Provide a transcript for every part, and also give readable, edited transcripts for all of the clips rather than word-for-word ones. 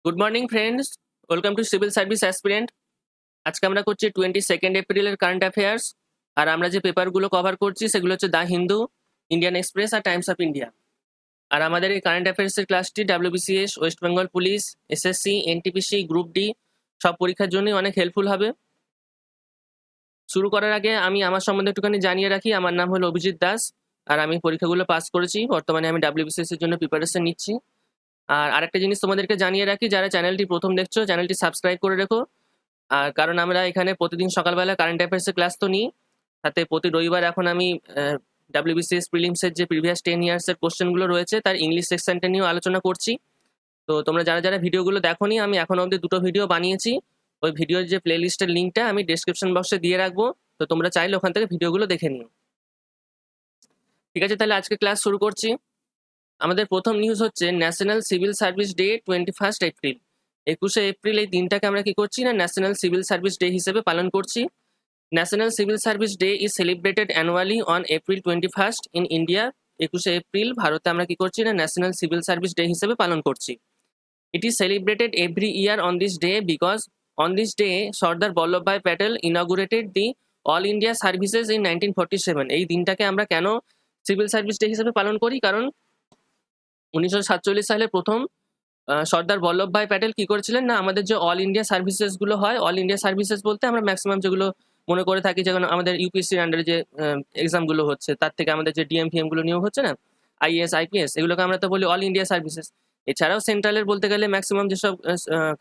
Good morning friends, welcome to civil service aspirant. আজকে আমরা করছি 22 এপ্রিলের কারেন্ট অ্যাফেয়ার্স। আর আমরা যে পেপারগুলো কভার করছি সেগুলো হচ্ছে দ্য হিন্দু, ইন্ডিয়ান এক্সপ্রেস আর টাইমস অফ ইন্ডিয়া। আর আমাদের এই কারেন্ট অ্যাফেয়ার্সের ক্লাসটি WBCS, West Bengal police, SSC, NTPC, group D সব পরীক্ষার জন্যই অনেক হেল্পফুল হবে। শুরু করার আগে আমি আমার সম্বন্ধে একটুখানি জানিয়ে রাখি। আমার নাম হলো অভিজিৎ দাস, আর আমি পরীক্ষাগুলো পাস করেছি। বর্তমানে আমি ডাব্লিউবিসিএস এর জন্য প্রিপারেশন নিচ্ছি। আর আরেকটা জিনিস তোমাদেরকে জানিয়ে রাখি, যারা চ্যানেলটি প্রথম দেখছো চ্যানেলটি সাবস্ক্রাইব করে রেখো। আর কারণ আমরা এখানে প্রতিদিন সকালবেলা কারেন্ট অ্যাফেয়ার্সের ক্লাস তো নিই, সাথে প্রতি রবিবার এখন আমি ডাব্লিউবিসিএস প্রিলিমসের যে প্রিভিয়াস 10 ইয়ার্সের কোশ্চেনগুলো রয়েছে তার ইংলিশ সেকশনটা নিয়েও আলোচনা করছি। তো তোমরা যারা যারা ভিডিওগুলো দেখোনি, আমি এখন অবধি 2টো ভিডিও বানিয়েছি। ওই ভিডিওর যে প্লে লিস্টের লিঙ্কটা আমি ডেসক্রিপশন বক্সে দিয়ে রাখবো, তো তোমরা চাইলে ওখান থেকে ভিডিওগুলো দেখে নিও। ঠিক আছে, তাহলে আজকে ক্লাস শুরু করছি। আমাদের প্রথম নিউজ হচ্ছে national civil service day 21 April. 21 April এই দিনটাকে আমরা কি করছি না, ন্যাশনাল সিভিল সার্ভিস ডে হিসেবে পালন করছি। National civil service day is celebrated annually on April 21 in India. 21 April ভারতে আমরা কি করছি না, ন্যাশনাল সিভিল সার্ভিস ডে হিসেবে পালন করছি। It is celebrated every year on this day because on this day Sardar Vallabhbhai Patel inaugurated the all India services in 1947। এই দিনটাকে আমরা কেন সিভিল সার্ভিস ডে হিসেবে পালন করি? কারণ 1947 সালে প্রথম সর্দার বল্লভভাই প্যাটেল কি করেছিলেন না, আমাদের যে অল ইন্ডিয়া সার্ভিসেস গুলো হয়, অল ইন্ডিয়া সার্ভিসেস বলতে আমরা ম্যাক্সিমাম যেগুলো মনে করে থাকি, যেমন আমাদের ইউপিএসসির আন্ডারে যে এক্সাম গুলো হচ্ছে, তার থেকে আমাদের যে ডিএমপিএম গুলো নিয়োগ হচ্ছে না, আইএএস আইপিএস, এগুলোকে আমরা তো বলি অল ইন্ডিয়া সার্ভিসেস। এছাড়াও সেন্ট্রালের বলতে গেলে ম্যাক্সিমাম যেসব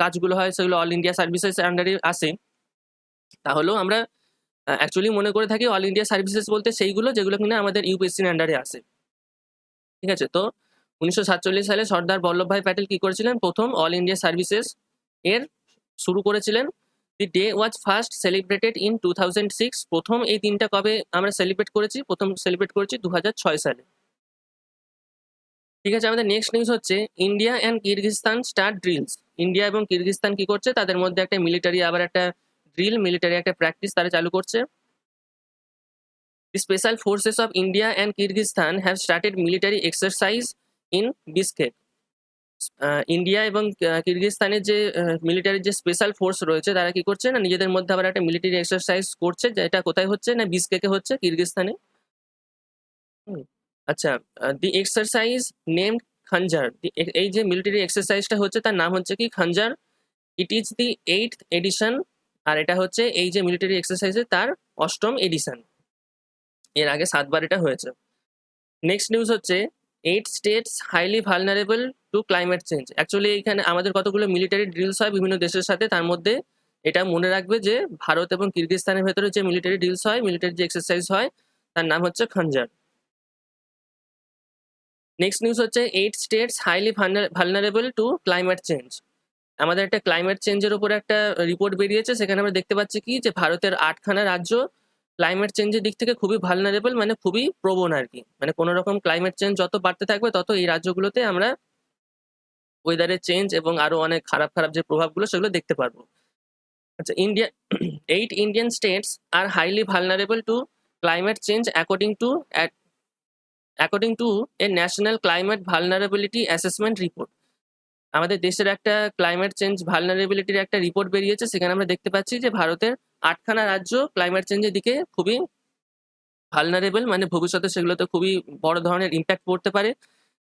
কাজগুলো হয় সেগুলো অল ইন্ডিয়া সার্ভিসেস আন্ডারে আসে। তাহলেও আমরা অ্যাকচুয়ালি মনে করে থাকি অল ইন্ডিয়া সার্ভিসেস বলতে সেইগুলো যেগুলো কিনা আমাদের ইউপিএসসির আন্ডারে আসে। ঠিক আছে, তো 1947 সালে সর্দার বল্লভভাই প্যাটেল কি করেছিলেন, প্রথম অল ইন্ডিয়া সার্ভিসেস এর শুরু করেছিলেন। The day was first celebrated in 2006। প্রথম এই দিনটা কবে আমরা সেলিব্রেট করেছি? প্রথম সেলিব্রেট করেছি 2006 সালে। ঠিক আছে, আমাদের নেক্সট নিউজ হচ্ছে India and Kyrgyzstan start drills. India এবং কিরগিজস্তান কি করছে, তাদের মধ্যে একটা মিলিটারি, আবার একটা ড্রিল, মিলিটারি একটা প্র্যাকটিস তারা চালু করছে। The special forces of India and Kyrgyzstan have started military exercise in Bishkek. India এবং কিরগিজস্তানের যে মিলিটারি যে স্পেশাল ফোর্স রয়েছে তারা কি করছে না, নিজেদের মধ্যে আবার একটা মিলিটারি এক্সারসাইজ করছে, যেটা কোথায় হচ্ছে না, বিশকেকে হচ্ছে, কিরগিজস্তানে। আচ্ছা, দি এক্সারসাইজ নেমড খঞ্জার। এই যে মিলিটারি এক্সারসাইজটা হচ্ছে তার নাম হচ্ছে কি খঞ্জার। It is the 8th addition. আর এটা হচ্ছে এই যে মিলিটারি এক্সারসাইজের তার 8ম এডিশন। এর আগে 7বার এটা হয়েছে। নেক্সট নিউজ হচ্ছে 8 states highly vulnerable to climate change. Actually এখানে আমাদের কতগুলো মিলিটারি ড্রিলস হয় বিভিন্ন দেশের সাথে, তার মধ্যে এটা মনে রাখবে যে ভারত এবং কিরগিজস্তানের ভেতরে যে মিলিটারি ড্রিলস হয়, মিলিটারি যে এক্সারসাইজ হয়, তার নাম হচ্ছে খঞ্জার। নেক্সট নিউজ হচ্ছে 8 states highly vulnerable to climate change. আমাদের একটা ক্লাইমেট চেঞ্জের উপর একটা রিপোর্ট বেরিয়েছে, সেখানে আমরা দেখতে পাচ্ছি কি যে ভারতের 8খানা রাজ্য ক্লাইমেট চেঞ্জের দিক থেকে খুবই ভালনারেবল, মানে খুবই প্রবণ আর কি। মানে কোনো রকম ক্লাইমেট চেঞ্জ যত বাড়তে থাকবে তত এই রাজ্যগুলোতে আমরা ওয়েদারের চেঞ্জ এবং আরো অনেক খারাপ খারাপ যে প্রভাবগুলো সেগুলো দেখতে পারবো। আচ্ছা, India 8 Indian states are highly vulnerable to climate change according to a national climate vulnerability assessment report. আমাদের দেশের একটা ক্লাইমেট চেঞ্জ ভালনারেবিলিটির একটা রিপোর্ট বেরিয়েছে, সেখানে আমরা দেখতে পাচ্ছি যে ভারতের 8খানা রাজ্য ক্লাইমেট চেঞ্জের দিকে খুবই ভালনারেবল, মানে ভবিষ্যতে সেগুলোতে খুবই বড় ধরনের ইম্প্যাক্ট পড়তে পারে।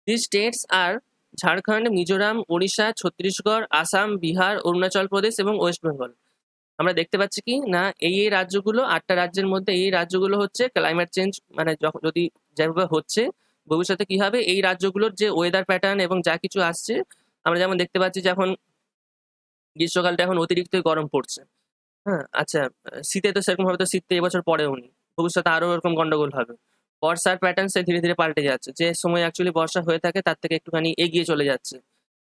দিস স্টেটস আর ঝাড়খণ্ড, মিজোরাম, ওড়িশা, ছত্তিশগড়, আসাম, বিহার, অরুণাচল প্রদেশ এবং ওয়েস্ট বেঙ্গল। আমরা দেখতে পাচ্ছি কি না, এই রাজ্যগুলো, 8টা রাজ্যের মধ্যে এই রাজ্যগুলো হচ্ছে ক্লাইমেট চেঞ্জ, মানে যদি যেভাবে হচ্ছে ভবিষ্যতে কি হবে, এই রাজ্যগুলোর যে ওয়েদার প্যাটার্ন এবং যা কিছু আসছে, আমরা যেমন দেখতে পাচ্ছি যে এখন গ্রীষ্মকালটা এখন অতিরিক্তই গরম পড়ছে। হ্যাঁ, আচ্ছা, শীতে তো সেরকম ভাবে তো শীত তো এবছর পড়েও নি, ভবিষ্যতে আরো এরকম গন্ডগোল হবে। বর্ষার প্যাটার্ন সে ধীরে ধীরে পাল্টে যাচ্ছে, যে সময় অ্যাকচুয়ালি বর্ষা হয়ে থাকে তার থেকে একটুখানি এগিয়ে চলে যাচ্ছে,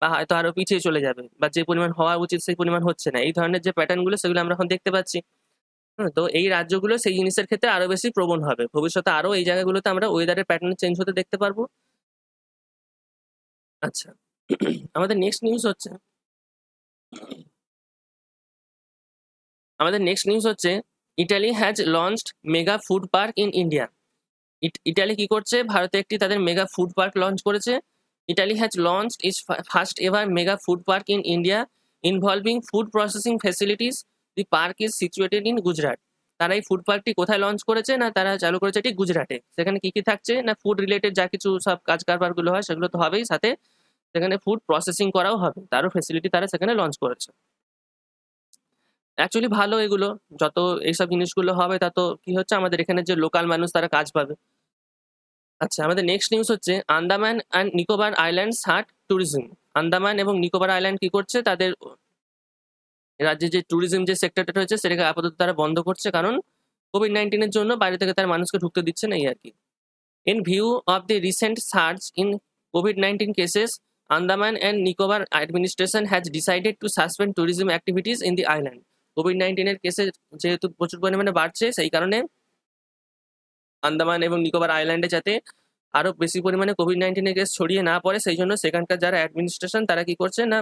বা হয়তো আরো পিছিয়ে চলে যাবে, বা যে পরিমাণ হওয়া উচিত সেই পরিমাণ হচ্ছে না। এই ধরনের যে প্যাটার্ন গুলো সেগুলো আমরা এখন দেখতে পাচ্ছি। তো এই রাজ্যগুলো সেই জিনিসের ক্ষেত্রে আরো বেশি প্রবণ হবে, ভবিষ্যতে আরো এই জায়গাগুলোতে আমরা ওয়েদারের প্যাটার্ন চেঞ্জ হতে দেখতে পারবো। আচ্ছা, আমাদের নেক্সট নিউজ হচ্ছে Italy has launched mega food park in India. Italy কি করছে, ভারতে একটি তাদের মেগা ফুড পার্ক লঞ্চ করেছে। Italy has launched its first ever mega food park in India involving food processing facilities. The park is situated in Gujarat. তারা এই food পার্কটি কোথায় লঞ্চ করেছে? না তারা চালু করেছে এটি গুজরাটে। সেখানে কি থাকছে? না ফুড রিলেটেড যা কিছু সব কাজ কারবারগুলো হয় সেগুলো তো হবেই, সাথে সেখানে ফুড প্রসেসিং করাও হবে। তারও ফেসিলিটি তারা সেখানে লঞ্চ করেছে। অ্যাকচুয়ালি ভালো এগুলো। যত এইসব জিনিসগুলো হবে তত কি হচ্ছে, আমাদের এখানে যে লোকাল মানুষ তারা কাজ পাবে। আচ্ছা, আমাদের নেক্সট নিউজ হচ্ছে Andaman and Nicobar islands heart tourism. Andaman এবং নিকোবর আইল্যান্ড কি করছে? তাদের রাজ্যে যে ট্যুরিজম যে সেক্টরটা রয়েছে সেটাকে আপাতত তারা বন্ধ করছে, কারণ কোভিড-19 জন্য বাইরে থেকে তার মানুষকে ঢুকতে দিচ্ছে না, এই আর কি। In view of the recent surge in COVID-19 cases, Andaman and Nicobar administration has decided to suspend tourism activities in the island. COVID-19 এর কেসে যেহেতু প্রচুর পরিমাণে বাড়ছে, সেই কারণে আন্দামান এবং নিকোবর আইল্যান্ডে যাতে আরো বেশি পরিমাণে কোভিড-19 এর কেস ছড়িয়ে না পড়ে, সেই জন্য সেখানকার যারা অ্যাডমিনিস্ট্রেশন তারা কি করছে না,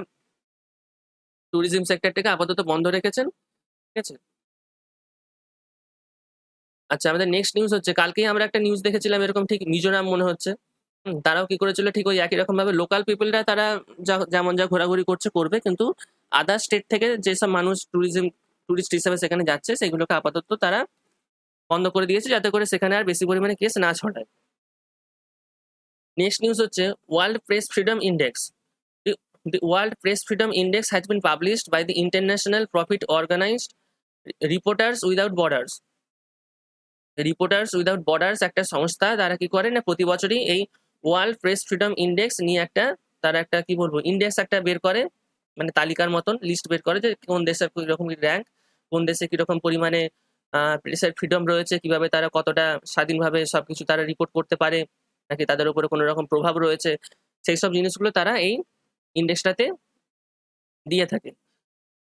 ট্যুরিজম সেক্টরটাকে আপাতত বন্ধ রেখেছেন। ঠিক আছে। আচ্ছা, আমাদের নেক্সট নিউজ হচ্ছে কালকেই আমরা একটা নিউজ দেখেছিলাম এরকম, ঠিক মিজোরাম মনে হচ্ছে। তারাও কি করেছিল, ঠিক ওই একই রকম ভাবে লোকাল পিপলরা তারা যেমন যা ঘোরাঘুরি করছে করবে, কিন্তু আদার স্টেট থেকে যেসব মানুষ টুরিস্ট হিসেবে সেখানে যাচ্ছে সেগুলোকে আপাতত তারা বন্ধ করে দিয়েছে, যাতে করে সেখানে আর বেশি পরিমাণে কেস না ছড়ায়। নেক্সট নিউজ হচ্ছে world press freedom index. The World Press Freedom Index has been published by the international profit organized Reporters Without Borders. Reporters without borders একটা সংস্থা, তারা কি করে না প্রতি বছরই এই ওয়ার্ল্ড প্রেস ফ্রিডম ইন্ডেক্স নিয়ে তারা একটা কি বলবো ইন্ডেক্স একটা বের করে, মানে তালিকার মতন লিস্ট বের করে যে কোন দেশের কিরকম র্যাঙ্ক, কোন দেশে কিরকম পরিমাণে প্রেসের ফ্রিডম রয়েছে, কিভাবে তারা কতটা স্বাধীনভাবে সবকিছু তারা রিপোর্ট করতে পারে, নাকি তাদের উপরে কোনো রকম প্রভাব রয়েছে, সেই সব জিনিসগুলো তারা এই ইন্ডেক্সটাতে দিয়ে থাকে।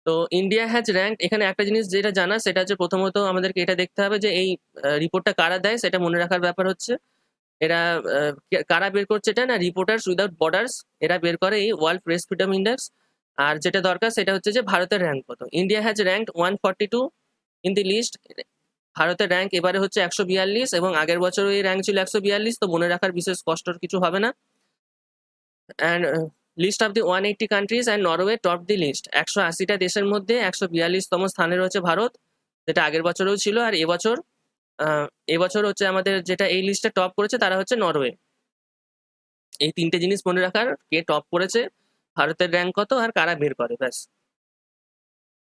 তো ইন্ডিয়া হ্যাজ র্যাঙ্ক, এখানে একটা জিনিস যেটা জানা সেটা হচ্ছে প্রথমত আমাদেরকে এটা দেখতে হবে যে এই রিপোর্টটা কারা দেয়, সেটা মনে রাখার ব্যাপার হচ্ছে এরা কারা বের করছে, এটা না রিপোর্টার্স উইদাউট বর্ডার্স, এরা বের করে এই ওয়ার্ল্ড প্রেস ফ্রিডম ইন্ডেক্স। আর যেটা দরকার সেটা হচ্ছে যে ভারতের র্যাঙ্ক কত। India has rank 142 in the list. ভারতের র্যাঙ্ক এবারে হচ্ছে 142, এবং আগের বছর এই র্যাঙ্ক ছিল 142, তো মনে রাখার বিশেষ কষ্টর কিছু হবে না। And list of the 180 countries and Norway top the list. 180টা দেশের মধ্যে 142তম স্থানে রয়েছে ভারত, যেটা আগের বছরেও ছিল। আর এবছর হচ্ছে আমাদের যেটা এই লিস্টে টপ করেছে তারা হচ্ছে নরওয়ে। এই তিনটে জিনিস মনে রাখার, কে টপ করেছে, ভারতের র্যাঙ্ক কত, আর কারা বের করে, ব্যাস।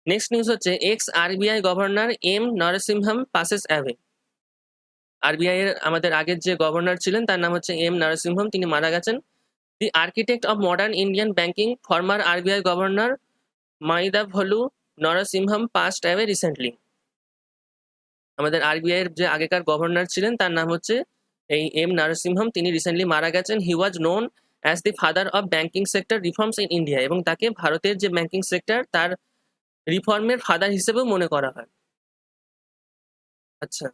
নেক্সট নিউজ হচ্ছে ex RBI governor M Narasimham passes away. RBI এর আমাদের আগের যে গভর্নর ছিলেন তার নাম হচ্ছে এম নরসিংহম, তিনি মারা গেছেন। The architect of modern Indian banking, former RBI Governor Maidavolu Narasimham passed away recently. আমাদের আরবিআই এর যে আগেকার গভর্নর ছিলেন তার নাম হচ্ছে এই এম নরসিংহম, তিনি রিসেন্টলি মারা গেছেন। He was known as the father of banking sector reforms in India, এবং তাকে ভারতের যে ব্যাংকিং সেক্টর তার রিফর্মের ফাদার হিসেবেও মনে করা হয়। আচ্ছা,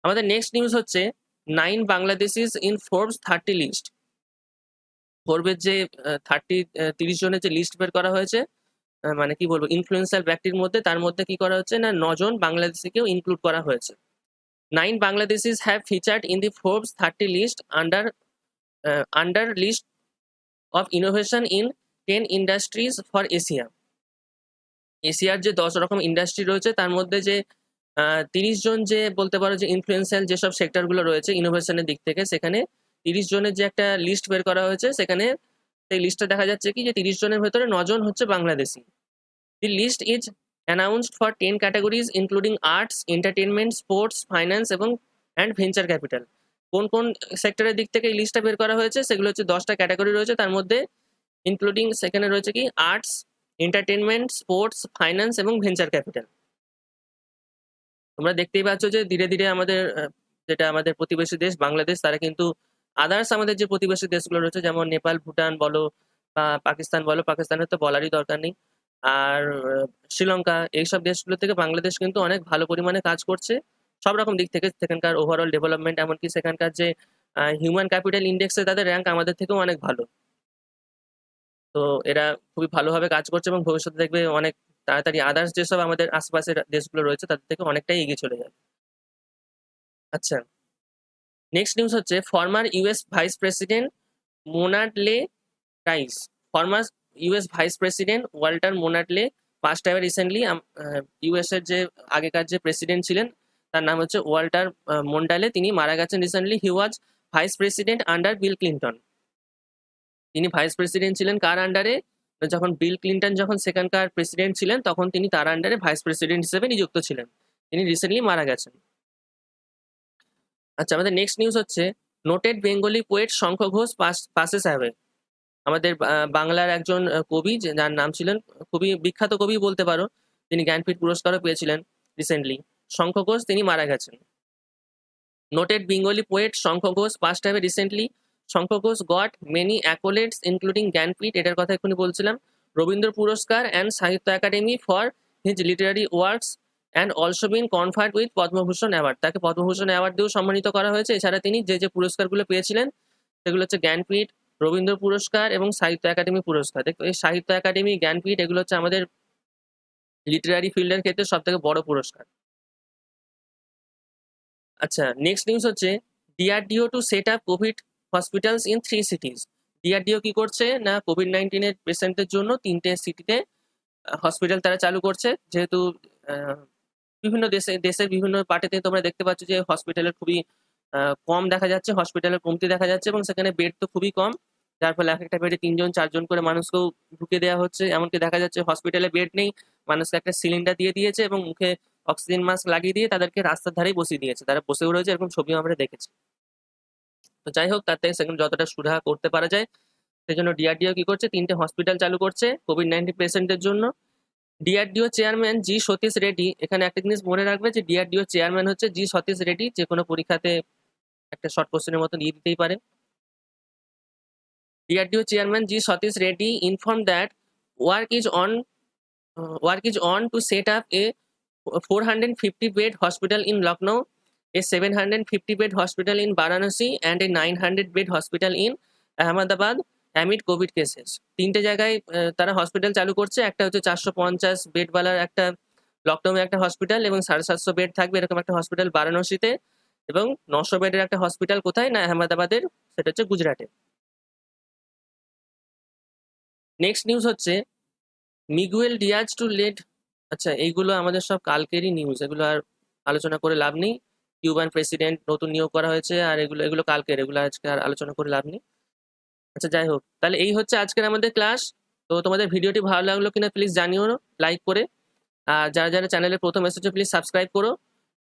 আমাদের নেক্সট নিউজ হচ্ছে 9 বাংলাদেশিস ইন ফোর্বস 30 লিস্ট। ফোর্বের যে 30 জনের যে লিস্ট বের করা হয়েছে, মানে কি বলবো ইনফ্লুয়েন্সিয়াল ব্যক্তির মধ্যে, তার মধ্যে কি করা হচ্ছে না 9 জন বাংলাদেশিকেও ইনক্লুড করা হয়েছে। 9 Bangladeshis have featured in the Forbes 30 list under list of innovation in 10 industries for Asia. এশিয়ার যে 10 রকম ইন্ডাস্ট্রি রয়েছে তার মধ্যে যে 30 জন যে বলতে পারো যে ইনফ্লুয়েন্সিয়াল যেসব সেক্টরগুলো রয়েছে ইনোভেশনের দিক থেকে, সেখানে 30 জনের যে একটা লিস্ট বের করা হয়েছে, সেখানে সেই লিস্টে দেখা যাচ্ছে কি যে 30 জনের ভেতরে 9 জন হচ্ছে Bangladeshi. The list is announced for 10 categories including arts, entertainment, sports, finance and venture capital. কোন কোন সেক্টরের দিক থেকে এই লিস্টটা বের করা হয়েছে সেগুলো হচ্ছে 10টা ক্যাটাগরি রয়েছে, তার মধ্যে ইনক্লুডিং সেখানে রয়েছে কি আর্টস, এন্টারটেনমেন্ট, স্পোর্টস, ফাইন্যান্স এবং ভেঞ্চার ক্যাপিটাল। তোমরা দেখতেই পাচ্ছ যে ধীরে ধীরে আমাদের যেটা আমাদের প্রতিবেশী দেশ বাংলাদেশ, তারা কিন্তু আদার্স আমাদের যে প্রতিবেশী দেশগুলো রয়েছে যেমন নেপাল, ভুটান বলো বা পাকিস্তান বলো, পাকিস্তানের তো বলারই দরকার নেই, আর শ্রীলঙ্কা, এইসব দেশগুলো থেকে বাংলাদেশ কিন্তু অনেক ভালো পরিমাণে কাজ করছে সব রকম দিক থেকে। সেখানকার ওভারঅল ডেভেলপমেন্ট, এমনকি সেখানকার যে হিউম্যান ক্যাপিটাল ইন্ডেক্সে তাদের র্যাঙ্ক আমাদের থেকেও অনেক ভালো। তো এরা খুবই ভালোভাবে কাজ করছে এবং ভবিষ্যতে দেখবে অনেক তাড়াতাড়ি আদার্স যেসব আমাদের আশেপাশের দেশগুলো রয়েছে তাদের থেকে অনেকটাই এগিয়ে চলে যাবে। আচ্ছা, নেক্সট নিউজ হচ্ছে former US vice president Mondale dies, former US vice president Walter Mondale passed টাইমে রিসেন্টলি। ইউএস এর যে আগেকার যে প্রেসিডেন্ট ছিলেন তার নাম হচ্ছে ওয়াল্টার মোন্ডালে, তিনি মারা গেছেন recently. He was vice president under Bill Clinton. তিনি ভাইস প্রেসিডেন্ট ছিলেন কার আন্ডারে? যখন বিল ক্লিন্টন যখন সেকেন্ডকার প্রেসিডেন্ট ছিলেন তখন তিনি তার আন্ডারে ভাইস প্রেসিডেন্ট হিসেবে নিযুক্ত ছিলেন। তিনি রিসেন্টলি মারা গেছেন। আচ্ছা, আমাদের নেক্সট নিউজ হচ্ছে noted Bengali poet Shankha Ghosh passes away. আমাদের বাংলার একজন কবি যার নাম ছিলেন, খুবই বিখ্যাত কবি বলতে পারো, তিনি জ্ঞানপীঠ পুরস্কারও পেয়েছিলেন রিসেন্টলি। শঙ্খ ঘোষ তিনি মারা গেছেন। Noted Bengali poet Shankha Ghosh passed away recently. Shankha Ghosh got many accolades including Jnanpith, এটার কথা এক্ষুনি বলছিলাম, Rabindra Puraskar and Sahitya Akademi for his literary works and also been conferred with Padma Bhushan award. তাকে পদ্মভূষণ অ্যাওয়ার্ড দিয়েও সম্মানিত করা হয়েছে। এছাড়া তিনি যে যে পুরস্কারগুলো পেয়েছিলেন সেগুলো হচ্ছে জ্ঞানপীঠ, রবীন্দ্র পুরস্কার এবং সাহিত্য একাডেমি পুরস্কার। দেখো, এই সাহিত্য একাডেমি, জ্ঞানপীঠ এগুলো হচ্ছে আমাদের লিটারারি ফিল্ডের ক্ষেত্রে সব থেকে বড় পুরস্কার। আচ্ছা, নেক্সট নিউজ হচ্ছে DRDO to set up COVID hospitals in 3 cities. DRDO কি করছে না, কোভিড-19 পেশেন্টের জন্য 3টে সিটিতে হসপিটাল তারা চালু করছে। যেহেতু বিভিন্ন দেশের বিভিন্ন পার্টিতে তোমরা দেখতে পাচ্ছ যে হসপিটালের খুবই কম দেখা যাচ্ছে, হসপিটালের কমতি দেখা যাচ্ছে এবং সেখানে বেড তো খুবই কম, যার ফলে এক একটা বেডে 3জন 4জন করে মানুষকেও ঢুকে দেওয়া হচ্ছে। এমনকি দেখা যাচ্ছে হসপিটালে বেড নেই, মানুষকে একটা সিলিন্ডার দিয়ে দিয়েছে এবং মুখে অক্সিজেন মাস্ক লাগিয়ে দিয়ে তাদেরকে রাস্তার ধারেই বসিয়ে দিয়েছে, তারা বসেও রয়েছে, এরকম ছবিও আমরা দেখেছি। তো যাই হোক, তার থেকে সেখানে যতটা সুরাহা করতে পারা যায় সেই জন্য ডিআরডিও কি করছে, 3টে হসপিটাল চালু করছে কোভিড-19 পেশেন্টের জন্য। ডিআরডিও চেয়ারম্যান জি সতীশ রেড্ডি, এখানে একটা জিনিস মনে রাখবে যে ডিআরডিও চেয়ারম্যান হচ্ছে জি সতীশ রেড্ডি, যে কোনো পরীক্ষাতে একটা শর্ট কোশ্চেনের মতো দিয়ে দিতেই পারে। DRDO chairman G. Satish Reddy informed that work is on to set up a 450-bed hospital in Lucknow, a 750-bed hospital in Varanasi, and a 900-bed hospital in Ahmedabad amid COVID cases. 3টে জায়গায় তারা hospital চালু করছে। একটা হচ্ছে 450 বেডওয়ালার একটা লখনৌয়ে একটা hospital এবং 750 বেড থাকবে এরকম একটা হসপিটাল বারাণসীতে, এবং 900 বেডের একটা হসপিটাল কোথায় না আহমেদাবাদের, সেটা হচ্ছে গুজরাটে। নেক্সট নিউজ হচ্ছে মিগুয়েল ডিয়াজ টু লেড। আচ্ছা, এইগুলো আমাদের সব কালকেরই নিউজ, এগুলো আর আলোচনা করে লাভ নেই। কিউবান প্রেসিডেন্ট নতুন নিয়োগ করা হয়েছে, আর এগুলো কালকের, এগুলো আজকে আর আলোচনা করে লাভ নেই। আচ্ছা, যাই হোক, তাহলে এই হচ্ছে আজকের আমাদের ক্লাস। তো তোমাদের ভিডিওটি ভালো লাগলো কিনা প্লিজ জানিও লাইক করে, আর যারা যারা চ্যানেলে প্রথম এসেছো প্লিজ সাবস্ক্রাইব করো।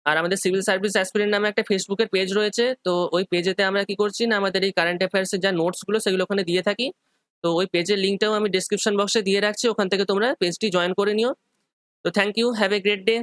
আর আমাদের সিভিল সার্ভিস অ্যাসপিরেন্ট নামে একটা ফেসবুকের পেজ রয়েছে, তো ওই পেজেতে আমরা কি করছি না, আমাদের এই কারেন্ট অ্যাফেয়ার্সের যা নোটসগুলো সেগুলো ওখানে দিয়ে থাকি। তো ওই পেজের লিঙ্কটাও আমি ডিসক্রিপশন বক্সে দিয়ে রাখছি, ওখান থেকে তোমরা পেজটি জয়েন করে নিও। তো thank you, have a great day.